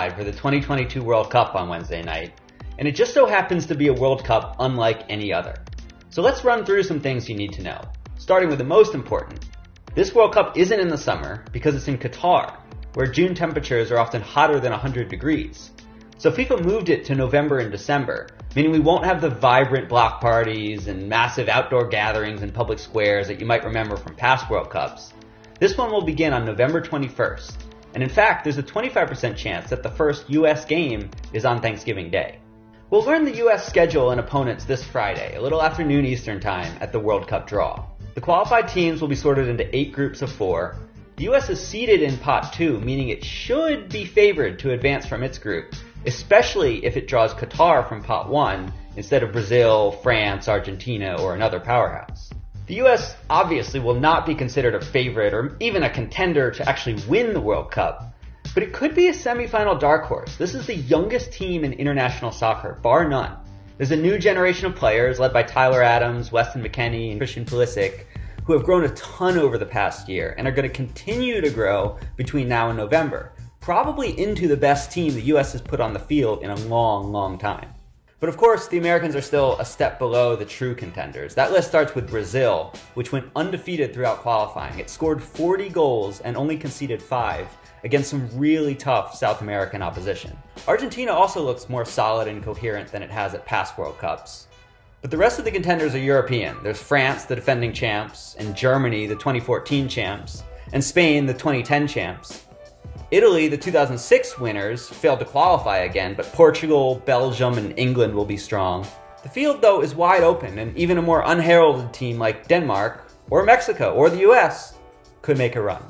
for the 2022 World Cup on Wednesday night, and it just so happens to be a World Cup unlike any other. So let's run through some things you need to know, starting with the most important. This World Cup isn't in the summer because it's in Qatar, where June temperatures are often hotter than 100 degrees. So FIFA moved it to November and December, meaning we won't have the vibrant block parties and massive outdoor gatherings in public squares that you might remember from past World Cups. This one will begin on November 21st, and in fact, there's a 25% chance that the first US game is on Thanksgiving Day. We'll learn the US schedule and opponents this Friday, a little afternoon Eastern Time, at the World Cup draw. The qualified teams will be sorted into 8 groups of 4. The US is seeded in Pot 2, meaning it should be favored to advance from its group, especially if it draws Qatar from Pot 1 instead of Brazil, France, Argentina, or another powerhouse. The US obviously will not be considered a favorite or even a contender to actually win the World Cup, but it could be a semifinal dark horse. This is the youngest team in international soccer, bar none. There's a new generation of players led by Tyler Adams, Weston McKennie, and Christian Pulisic, who have grown a ton over the past year and are going to continue to grow between now and November, probably into the best team the US has put on the field in a long, long time. But of course, the Americans are still a step below the true contenders. That list starts with Brazil, which went undefeated throughout qualifying. It scored 40 goals and only conceded 5 against some really tough South American opposition. Argentina also looks more solid and coherent than it has at past World Cups. But the rest of the contenders are European. There's France, the defending champs, and Germany, the 2014 champs, and Spain, the 2010 champs. Italy, the 2006 winners, failed to qualify again, but Portugal, Belgium, and England will be strong. The field, though, is wide open, and even a more unheralded team like Denmark, or Mexico, or the US could make a run.